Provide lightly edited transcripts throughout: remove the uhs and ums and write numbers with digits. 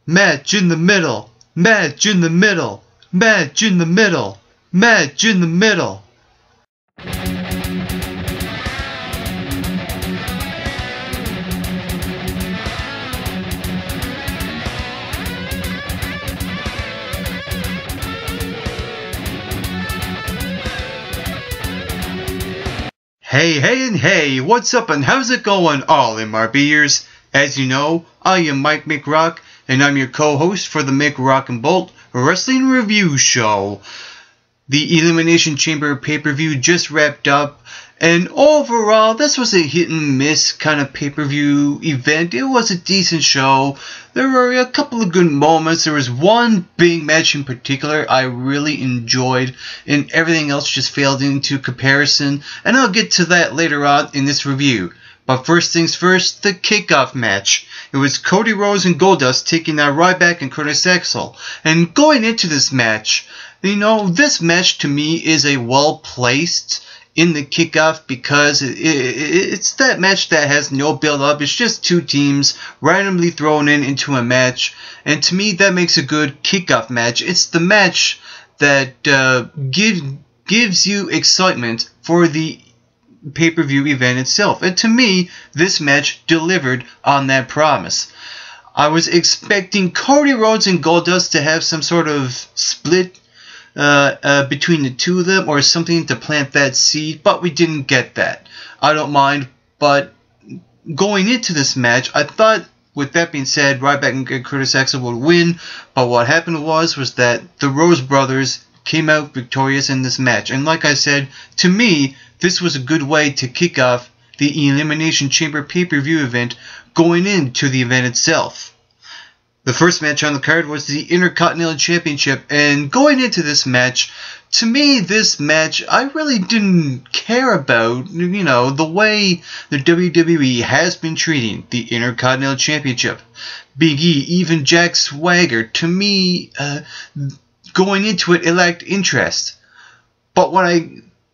Match in the middle. Match in the middle. Match in the middle. Match in the middle. Hey, what's up and how's it going, all MRBers? As you know, I am Mike McRock, and I'm your co-host for the McRock and Bolt Wrestling Review Show. The Elimination Chamber pay-per-view just wrapped up, and overall, this was a hit-and-miss kind of pay-per-view event. It was a decent show. There were a couple of good moments. There was one big match in particular I really enjoyed, and everything else just failed into comparison, and I'll get to that later on in this review. But first things first, the kickoff match. It was Cody Rhodes and Goldust taking on Ryback and Curtis Axel. And going into this match, this match to me is a well-placed in the kickoff because it's that match that has no build-up. It's just two teams randomly thrown into a match. And to me, that makes a good kickoff match. It's the match that gives you excitement for the pay-per-view event itself. And to me, this match delivered on that promise. I was expecting Cody Rhodes and Goldust to have some sort of split between the two of them or something to plant that seed, but we didn't get that. I don't mind, but going into this match, I thought, with that being said, Ryback and Curtis Axel would win, but what happened was that the Rose brothers came out victorious in this match. And like I said, to me, this was a good way to kick off the Elimination Chamber pay-per-view event going into the event itself. The first match on the card was the Intercontinental Championship, and going into this match, to me, this match, I really didn't care about, the way the WWE has been treating the Intercontinental Championship. Big E, even Jack Swagger, to me, going into it lacked interest.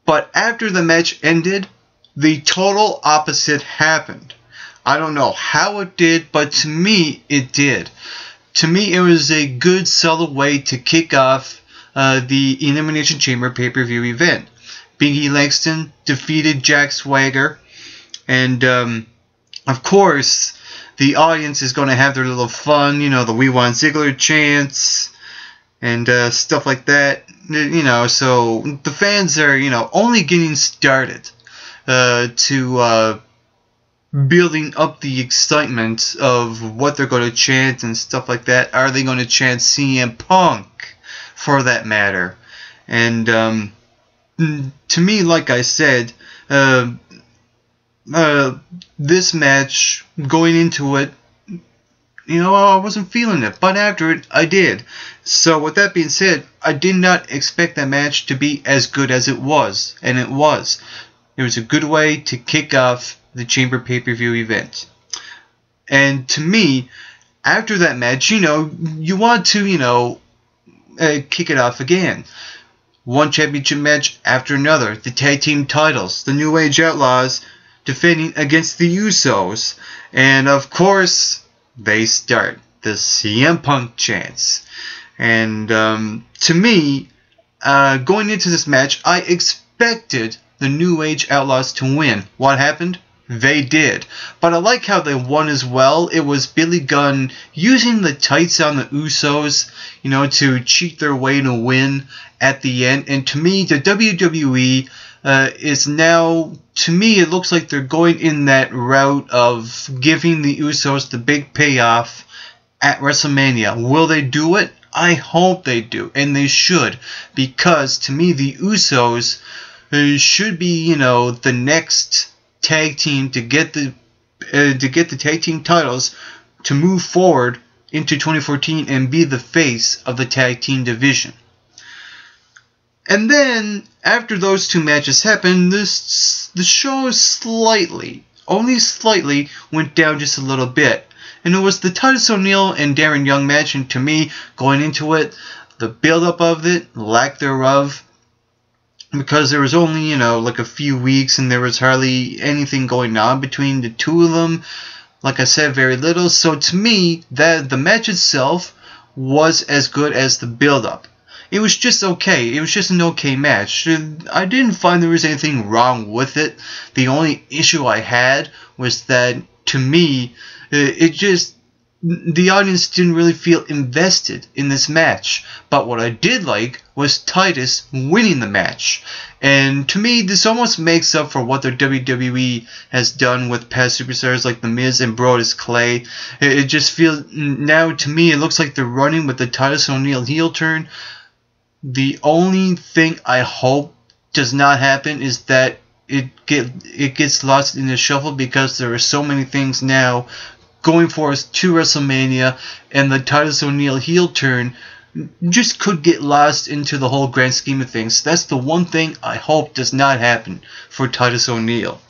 But after the match ended, the total opposite happened. I don't know how it did, but to me, it did. To me, it was a good, solid way to kick off the Elimination Chamber pay-per-view event. Big E Langston defeated Jack Swagger, and of course, the audience is going to have their little fun, the We Want Ziggler chants, and stuff like that, so the fans are, only getting started to building up the excitement of what they're going to chant and stuff like that. Are they going to chant CM Punk, for that matter? And to me, like I said, this match, going into it, I wasn't feeling it, but after it, I did. So with that being said, I did not expect that match to be as good as it was, and it was. It was a good way to kick off the Chamber pay-per-view event. And to me, after that match, you want to, kick it off again. One championship match after another. The tag team titles, the New Age Outlaws defending against the Usos. And of course, they start the CM Punk chants. And to me, going into this match, I expected the New Age Outlaws to win. What happened? They did. But I like how they won as well. It was Billy Gunn using the tights on the Usos, to cheat their way to win at the end. And to me, the WWE is now, to me, it looks like they're going in that route of giving the Usos the big payoff at WrestleMania. Will they do it? I hope they do, and they should, because to me, the Usos should be, the next tag team to get the tag team titles to move forward into 2014 and be the face of the tag team division. And then after those two matches happened, the show only slightly went down just a little bit, and it was the Titus O'Neil and Darren Young match. And to me, going into it, the build-up of it, lack thereof, because there was only, like a few weeks and there was hardly anything going on between the two of them. Like I said, very little. So to me, that the match itself was as good as the build-up. It was just okay. It was just an okay match. I didn't find there was anything wrong with it. The only issue I had was that, to me, the audience didn't really feel invested in this match. But what I did like was Titus winning the match. And to me, this almost makes up for what the WWE has done with past superstars like The Miz and Brodus Clay. It just feels, now to me, it looks like they're running with the Titus O'Neil heel turn. The only thing I hope does not happen is that it gets lost in the shuffle, because there are so many things now going for us to WrestleMania, and the Titus O'Neil heel turn just could get lost into the whole grand scheme of things. That's the one thing I hope does not happen for Titus O'Neil.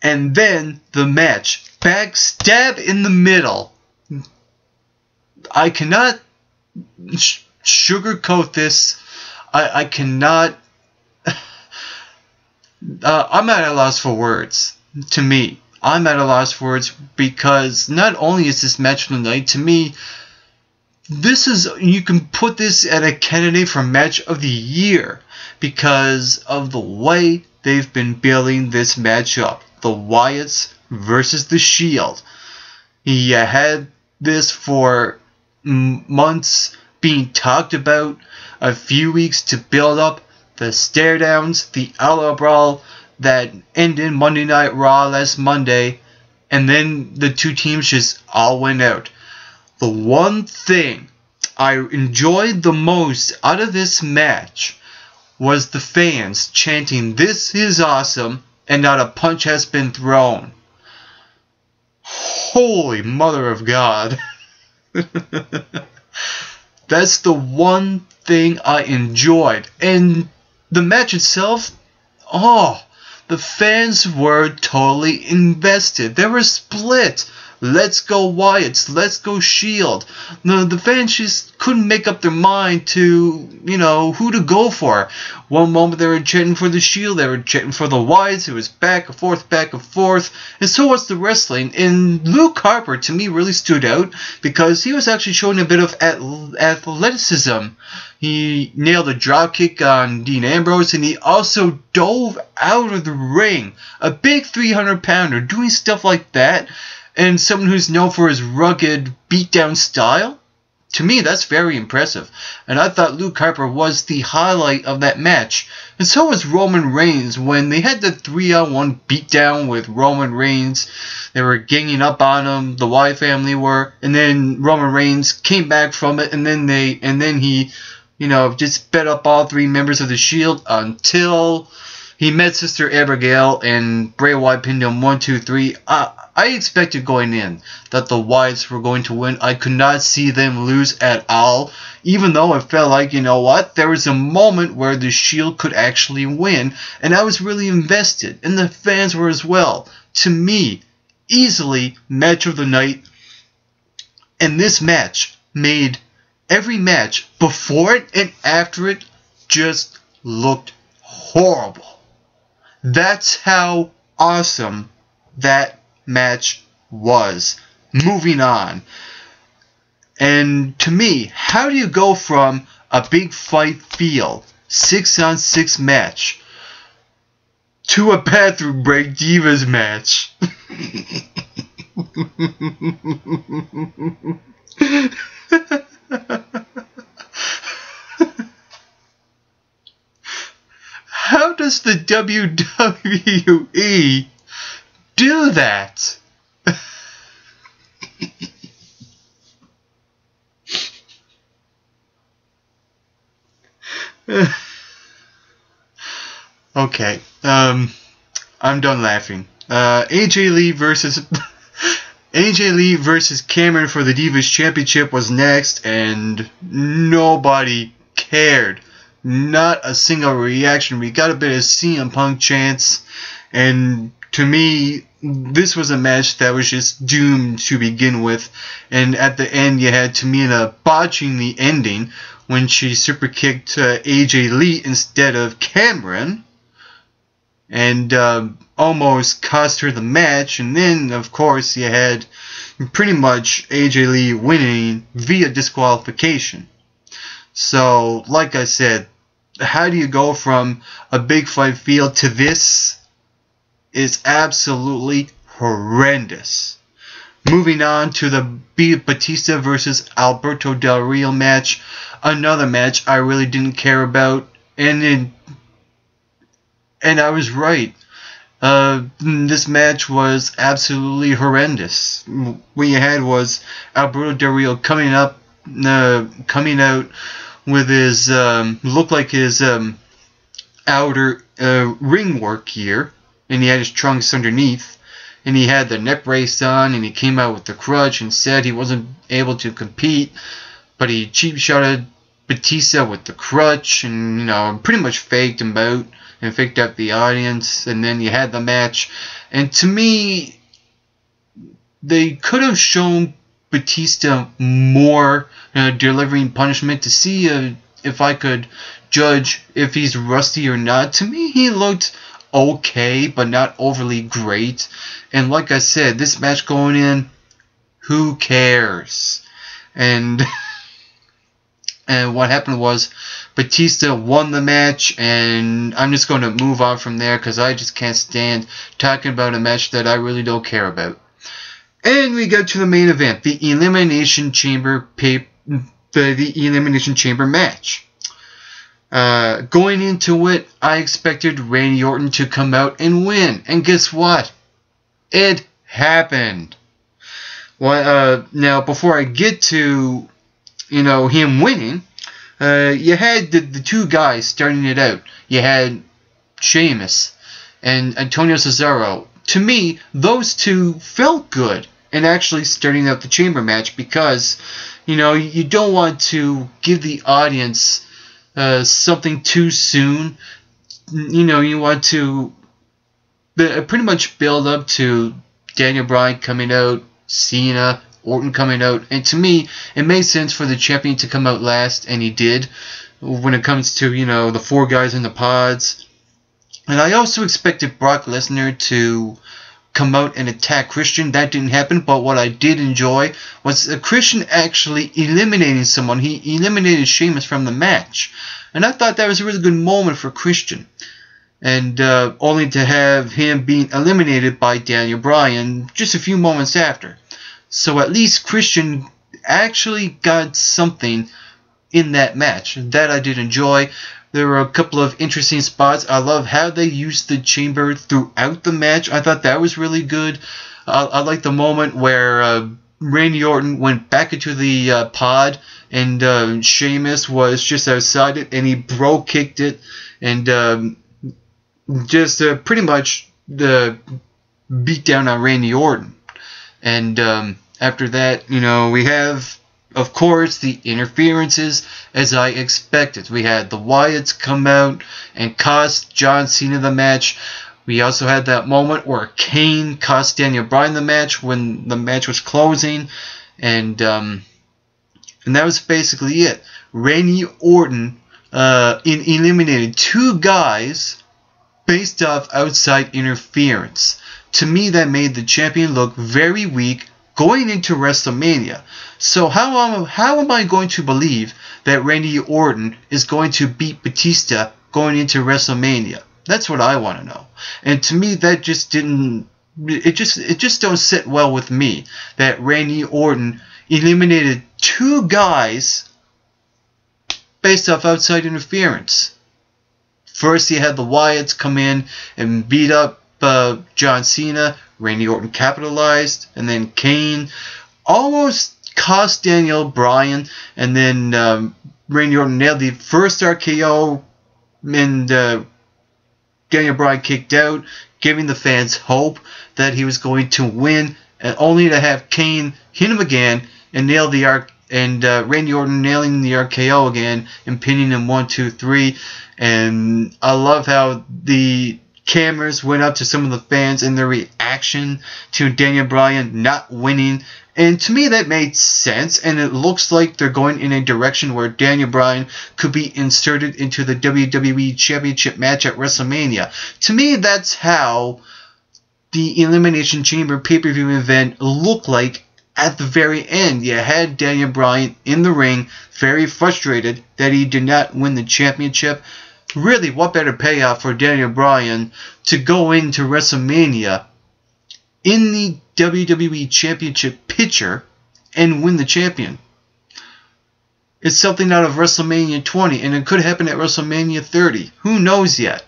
And then the match, backstab in the middle. I cannot sugarcoat this. I cannot. I'm at a loss for words. To me, I'm at a loss for words, because not only is this match of the night, to me, this is, you can put this at a candidate for match of the year because of the way they've been building this match up. The Wyatts versus the Shield. You had this for months being talked about, a few weeks to build up the stare downs, the Outlaw Brawl that ended Monday Night Raw last Monday, and then the two teams just all went out. The one thing I enjoyed the most out of this match was the fans chanting, "This is awesome," and not a punch has been thrown. Holy mother of God. That's the one thing I enjoyed. And the match itself, the fans were totally invested. They were split. Let's go Wyatts. Let's go Shield. The fans just couldn't make up their mind to, who to go for. One moment they were chanting for the Shield. They were chanting for the Wyatts. It was back and forth, back and forth. And so was the wrestling. And Luke Harper, to me, really stood out because he was actually showing a bit of athleticism. He nailed a dropkick on Dean Ambrose, and he also dove out of the ring. A big 300-pounder, doing stuff like that. And someone who's known for his rugged beatdown style, to me that's very impressive. And I thought Luke Harper was the highlight of that match. And so was Roman Reigns when they had the 3-on-1 beatdown with Roman Reigns. They were ganging up on him, the Wyatt family were, and then Roman Reigns came back from it, and then he just bet up all three members of the Shield until he met Sister Abigail, and Bray Wyatt pinned him 1, 2, 3. I expected going in that the Wyatts were going to win. I could not see them lose at all, even though I felt like, there was a moment where the Shield could actually win, and I was really invested, and the fans were as well. To me, easily match of the night, and this match made every match before it and after it just looked horrible. That's how awesome that match was. Moving on. And to me, how do you go from a big fight feel, 6-on-6 match, to a bathroom break divas match? How does the WWE do that? Okay, I'm done laughing. AJ Lee versus Cameron for the Divas Championship was next, and nobody cared. Not a single reaction. We got a bit of CM Punk chants, and to me, this was a match that was just doomed to begin with. And at the end, you had Tamina botching the ending when she super kicked AJ Lee instead of Cameron. and almost cost her the match. And then, of course, you had pretty much AJ Lee winning via disqualification. So, like I said, how do you go from a big fight feel to this? Is absolutely horrendous. Moving on to the Batista versus Alberto Del Rio match, another match I really didn't care about, and I was right. This match was absolutely horrendous. What you had was Alberto Del Rio coming out with his looked like his outer ring work gear, and he had his trunks underneath, and he had the neck brace on, and he came out with the crutch and said he wasn't able to compete, but he cheap shotted Batista with the crutch, and pretty much faked him out and faked out the audience. And then you had the match, and to me, they could have shown Batista more delivering punishment to see if I could judge if he's rusty or not. To me, he looked okay, but not overly great. And like I said, this match going in, who cares? And and what happened was Batista won the match, and I'm just going to move on from there because I just can't stand talking about a match that I really don't care about. And we go to the main event, the Elimination Chamber the Elimination Chamber match. Going into it, I expected Randy Orton to come out and win, and guess what? It happened. Well, now before I get to him winning, you had the two guys starting it out. You had Sheamus and Antonio Cesaro. To me, those two felt good in actually starting out the chamber match because, you don't want to give the audience something too soon. You want to pretty much build up to Daniel Bryan coming out, Cena, Orton coming out, and to me, it made sense for the champion to come out last, and he did, when it comes to, the four guys in the pods. And I also expected Brock Lesnar to come out and attack Christian. That didn't happen, but what I did enjoy was Christian actually eliminating someone. He eliminated Sheamus from the match, and I thought that was a really good moment for Christian. And only to have him being eliminated by Daniel Bryan just a few moments after. So at least Christian actually got something in that match. That I did enjoy. There were a couple of interesting spots. I love how they used the chamber throughout the match. I thought that was really good. I like the moment where Randy Orton went back into the pod, and Sheamus was just outside it, and he bro-kicked it, and just pretty much beat down on Randy Orton. And after that, we have, of course, the interferences, as I expected. We had the Wyatts come out and cost John Cena the match. We also had that moment where Kane cost Daniel Bryan the match when the match was closing. And that was basically it. Randy Orton eliminated two guys based off outside interference. To me, that made the champion look very weak going into WrestleMania. So how am I going to believe that Randy Orton is going to beat Batista going into WrestleMania? That's what I want to know. And to me, that just didn't. It just don't sit well with me that Randy Orton eliminated two guys based off outside interference. First, you had the Wyatts come in and beat up John Cena. Randy Orton capitalized, and then Kane almost cost Daniel Bryan, and then Randy Orton nailed the first RKO, and Daniel Bryan kicked out, giving the fans hope that he was going to win, and only to have Kane hit him again and nail the Randy Orton nailing the RKO again and pinning him 1, 2, 3. And I love how the cameras went up to some of the fans and their reaction to Daniel Bryan not winning. And to me that made sense, and it looks like they're going in a direction where Daniel Bryan could be inserted into the WWE Championship match at WrestleMania. To me, that's how the Elimination Chamber pay-per-view event looked like at the very end. You had Daniel Bryan in the ring, very frustrated that he did not win the championship. Really, what better payoff for Daniel Bryan to go into WrestleMania in the WWE Championship picture and win the champion? It's something out of WrestleMania 20, and it could happen at WrestleMania 30. Who knows yet?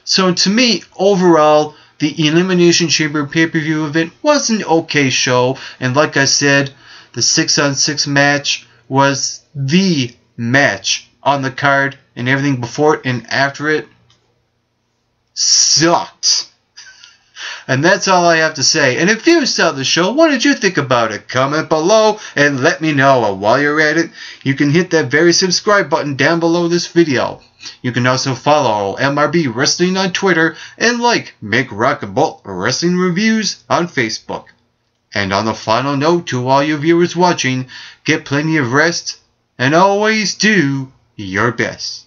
So to me, overall, the Elimination Chamber pay-per-view event was an okay show, and like I said, the 6-on-6 match was the match on the card, and everything before it and after it sucked. And that's all I have to say. And if you saw the show, what did you think about it? Comment below and let me know. And while you're at it, you can hit that very subscribe button down below this video. You can also follow MRB Wrestling on Twitter and like Make Rock and Bolt Wrestling Reviews on Facebook. And on the final note to all you viewers watching, get plenty of rest and always do your best.